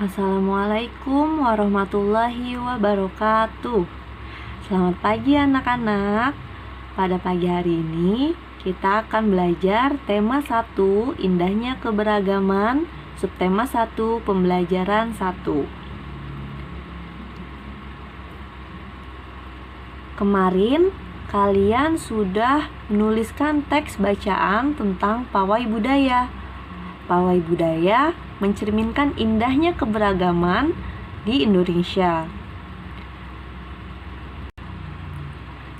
Assalamualaikum warahmatullahi wabarakatuh. Selamat pagi anak-anak. Pada pagi hari ini kita akan belajar tema 1, indahnya keberagaman, subtema 1, pembelajaran 1. Kemarin kalian sudah menuliskan teks bacaan tentang pawai budaya. Pawai budaya mencerminkan indahnya keberagaman di Indonesia.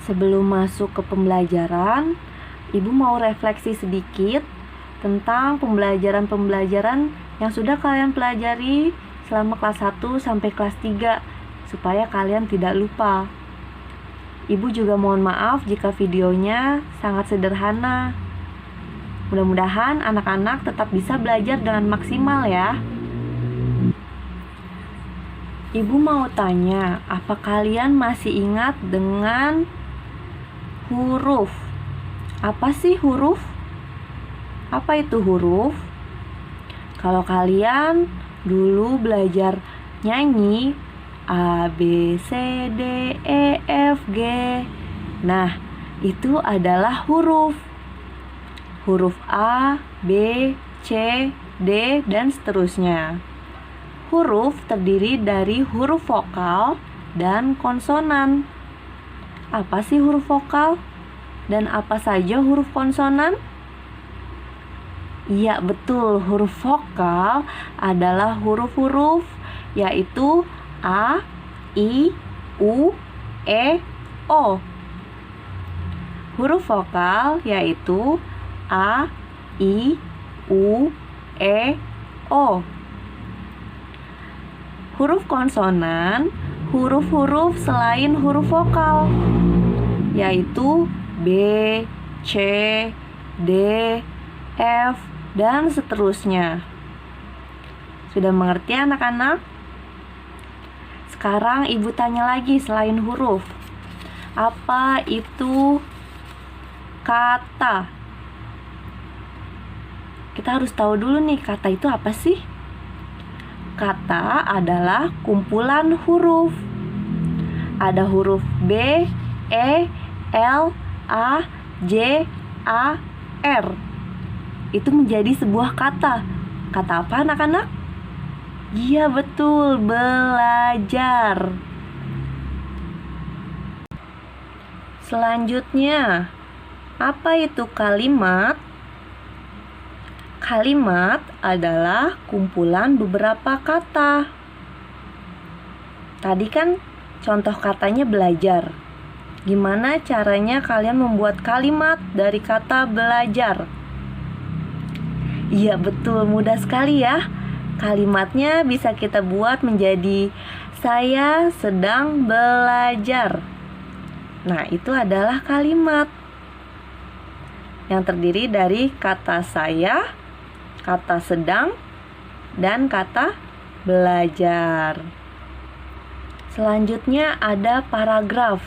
Sebelum masuk ke pembelajaran, Ibu mau refleksi sedikit tentang pembelajaran yang sudah kalian pelajari selama kelas 1 sampai kelas 3 supaya kalian tidak lupa. Ibu juga mohon maaf jika videonya sangat sederhana. Mudah-mudahan anak-anak tetap bisa belajar dengan maksimal ya. Ibu mau tanya, apa kalian masih ingat dengan huruf? Apa sih huruf? Apa itu huruf? Kalau kalian dulu belajar nyanyi A, B, C, D, E, F, G. Nah, itu adalah huruf. Huruf A, B, C, D, dan seterusnya. Huruf terdiri dari huruf vokal dan konsonan. Apa sih huruf vokal? Dan apa saja huruf konsonan? Iya betul, huruf vokal adalah huruf-huruf yaitu A, I, U, E, O. Huruf vokal yaitu A, I, U, E, O. Huruf konsonan, huruf-huruf selain huruf vokal, yaitu B, C, D, F, dan seterusnya. Sudah mengerti anak-anak? Sekarang Ibu tanya lagi selain huruf. Apa itu kata? Kita harus tahu dulu nih, kata itu apa sih? Kata adalah kumpulan huruf. Ada huruf B, E, L, A, J, A, R. Itu menjadi sebuah kata. Kata apa anak-anak? Iya betul, belajar. Selanjutnya, apa itu kalimat? Kalimat adalah kumpulan beberapa kata. Tadi kan contoh katanya belajar. Gimana caranya kalian membuat kalimat dari kata belajar? Iya betul, mudah sekali ya. Kalimatnya bisa kita buat menjadi saya sedang belajar. Nah, itu adalah kalimat yang terdiri dari kata saya, kata sedang, dan kata belajar. Selanjutnya ada paragraf.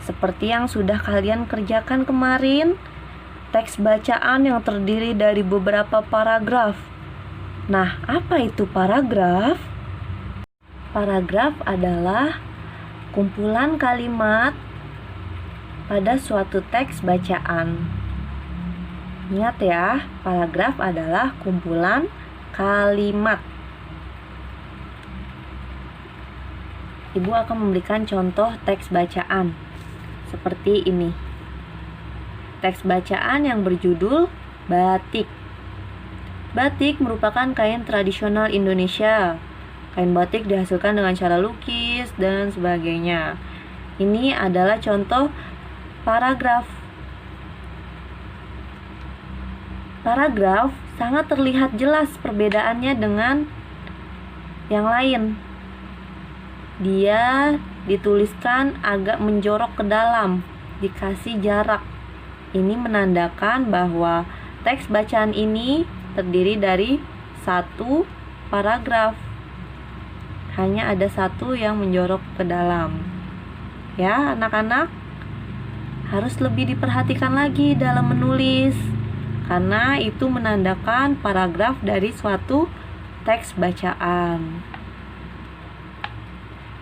Seperti yang sudah kalian kerjakan kemarin, teks bacaan yang terdiri dari beberapa paragraf. Nah, apa itu paragraf? Paragraf adalah kumpulan kalimat pada suatu teks bacaan. Ingat ya, paragraf adalah kumpulan kalimat. Ibu akan memberikan contoh teks bacaan seperti ini. Teks bacaan yang berjudul batik. Batik merupakan kain tradisional Indonesia. Kain batik dihasilkan dengan cara lukis dan sebagainya. Ini adalah contoh paragraf. Paragraf sangat terlihat jelas perbedaannya dengan yang lain. Dia dituliskan agak menjorok ke dalam, dikasih jarak. Ini menandakan bahwa teks bacaan ini terdiri dari satu paragraf. Hanya ada satu yang menjorok ke dalam. Ya, anak-anak harus lebih diperhatikan lagi dalam menulis, karena itu menandakan paragraf dari suatu teks bacaan.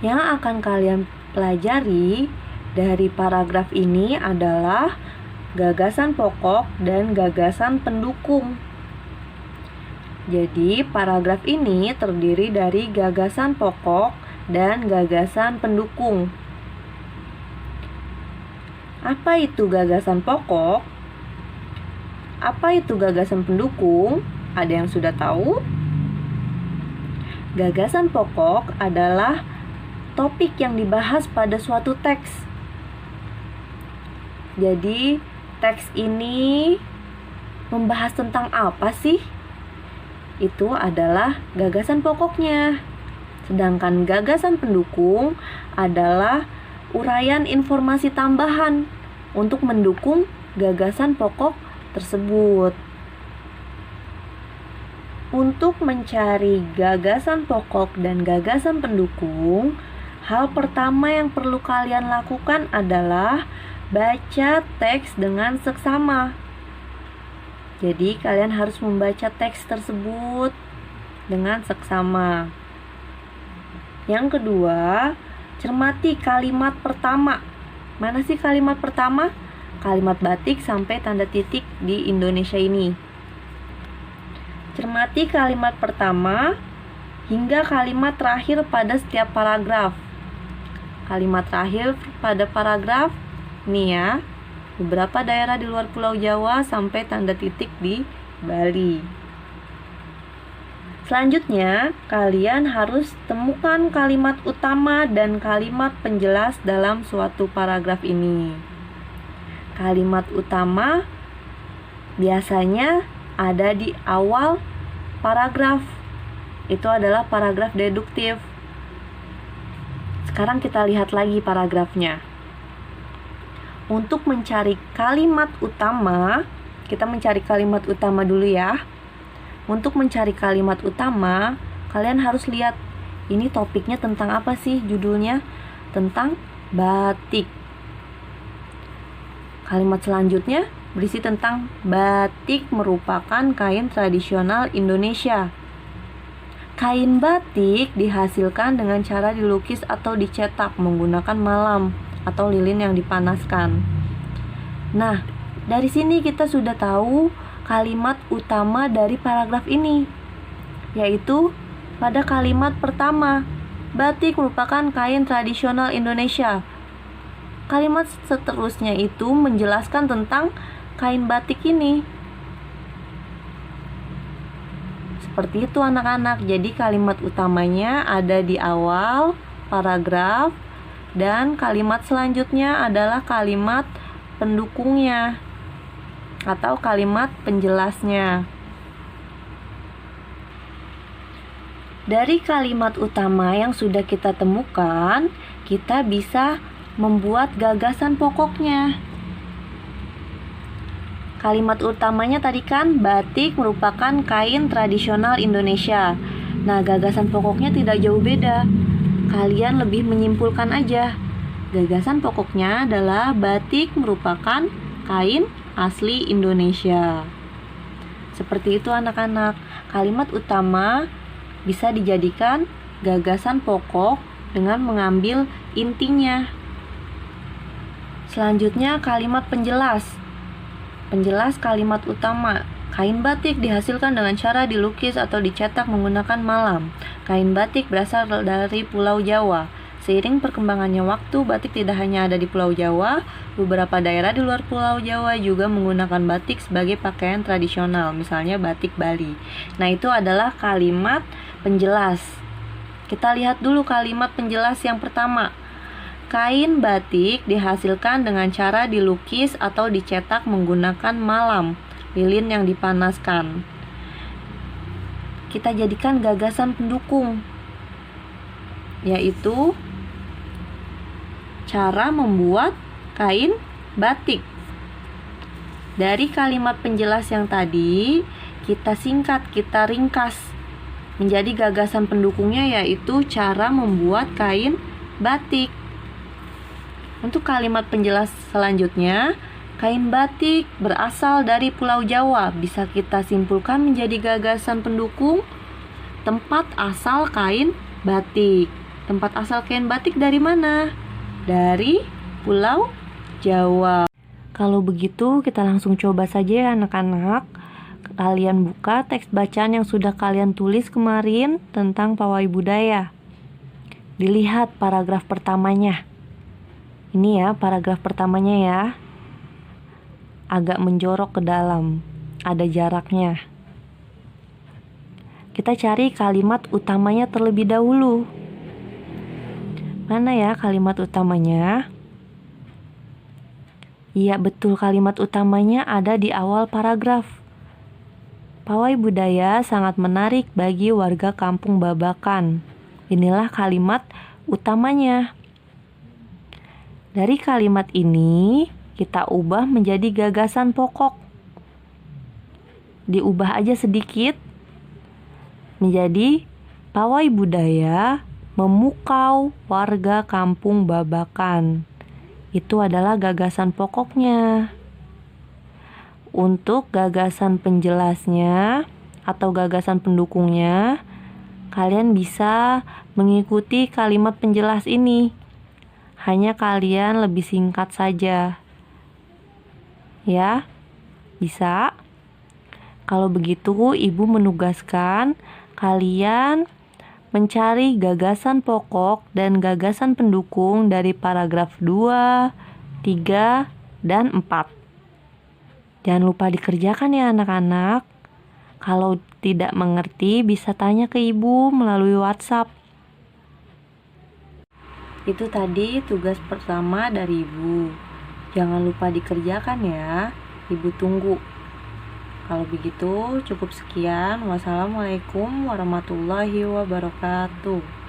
Yang akan kalian pelajari dari paragraf ini adalah gagasan pokok dan gagasan pendukung. Jadi, paragraf ini terdiri dari gagasan pokok dan gagasan pendukung. Apa itu gagasan pokok? Apa itu gagasan pendukung? Ada yang sudah tahu? Gagasan pokok adalah topik yang dibahas pada suatu teks. Jadi, teks ini membahas tentang apa sih? Itu adalah gagasan pokoknya. Sedangkan gagasan pendukung adalah uraian informasi tambahan untuk mendukung gagasan pokok tersebut. Untuk mencari gagasan pokok dan gagasan pendukung, hal pertama yang perlu kalian lakukan adalah baca teks dengan seksama. Jadi kalian harus membaca teks tersebut dengan seksama. Yang kedua, cermati kalimat pertama. Mana sih kalimat pertama? Kalimat batik sampai tanda titik di Indonesia ini. Cermati kalimat pertama hingga kalimat terakhir pada setiap paragraf. Kalimat terakhir pada paragraf nih ya. Beberapa daerah di luar Pulau Jawa sampai tanda titik di Bali. Selanjutnya, kalian harus temukan kalimat utama dan kalimat penjelas dalam suatu paragraf ini. Kalimat utama biasanya ada di awal paragraf. Itu adalah paragraf deduktif. Sekarang kita lihat lagi paragrafnya. Untuk mencari kalimat utama, kita mencari kalimat utama dulu ya. Untuk mencari kalimat utama, kalian harus lihat ini topiknya tentang apa sih judulnya? Tentang batik. Kalimat selanjutnya berisi tentang batik merupakan kain tradisional Indonesia. Kain batik dihasilkan dengan cara dilukis atau dicetak menggunakan malam atau lilin yang dipanaskan. Nah, dari sini kita sudah tahu kalimat utama dari paragraf ini, yaitu pada kalimat pertama, batik merupakan kain tradisional Indonesia. Kalimat seterusnya itu menjelaskan tentang kain batik ini. Seperti itu anak-anak. Jadi kalimat utamanya ada di awal paragraf dan kalimat selanjutnya adalah kalimat pendukungnya atau kalimat penjelasnya. Dari kalimat utama yang sudah kita temukan, kita bisa membuat gagasan pokoknya. Kalimat utamanya tadi kan batik merupakan kain tradisional Indonesia. Nah, gagasan pokoknya tidak jauh beda. Kalian lebih menyimpulkan aja. Gagasan pokoknya adalah batik merupakan kain asli Indonesia. Seperti itu anak-anak. Kalimat utama bisa dijadikan gagasan pokok dengan mengambil intinya. Selanjutnya kalimat penjelas. Penjelas kalimat utama. Kain batik dihasilkan dengan cara dilukis atau dicetak menggunakan malam. Kain batik berasal dari Pulau Jawa. Seiring perkembangannya waktu, batik tidak hanya ada di Pulau Jawa, beberapa daerah di luar Pulau Jawa juga menggunakan batik sebagai pakaian tradisional, misalnya batik Bali. Nah, itu adalah kalimat penjelas. Kita lihat dulu kalimat penjelas yang pertama. Kain batik dihasilkan dengan cara dilukis atau dicetak menggunakan malam, lilin yang dipanaskan. Kita jadikan gagasan pendukung, yaitu cara membuat kain batik. Dari kalimat penjelas yang tadi, kita singkat, kita ringkas menjadi gagasan pendukungnya, yaitu cara membuat kain batik. Untuk kalimat penjelas selanjutnya, kain batik berasal dari Pulau Jawa. Bisa kita simpulkan menjadi gagasan pendukung tempat asal kain batik. Tempat asal kain batik dari mana? Dari Pulau Jawa. Kalau begitu kita langsung coba saja ya anak-anak. Kalian buka teks bacaan yang sudah kalian tulis kemarin tentang pawai budaya. Dilihat paragraf pertamanya. Ini ya paragraf pertamanya ya. Agak menjorok ke dalam. Ada jaraknya. Kita cari kalimat utamanya terlebih dahulu. Mana ya kalimat utamanya? Iya betul, kalimat utamanya ada di awal paragraf. Pawai budaya sangat menarik bagi warga Kampung Babakan. Inilah kalimat utamanya. Dari kalimat ini kita ubah menjadi gagasan pokok. Diubah aja sedikit menjadi pawai budaya memukau warga Kampung Babakan. Itu adalah gagasan pokoknya. Untuk gagasan penjelasnya atau gagasan pendukungnya, kalian bisa mengikuti kalimat penjelas ini. Hanya kalian lebih singkat saja. Ya, bisa? Kalau begitu, Ibu menugaskan kalian mencari gagasan pokok dan gagasan pendukung dari paragraf 2, 3, dan 4. Jangan lupa dikerjakan ya anak-anak. Kalau tidak mengerti bisa tanya ke Ibu melalui WhatsApp. Itu tadi tugas pertama dari Ibu. Jangan lupa dikerjakan ya. Ibu tunggu. Kalau begitu cukup sekian. Wassalamualaikum warahmatullahi wabarakatuh.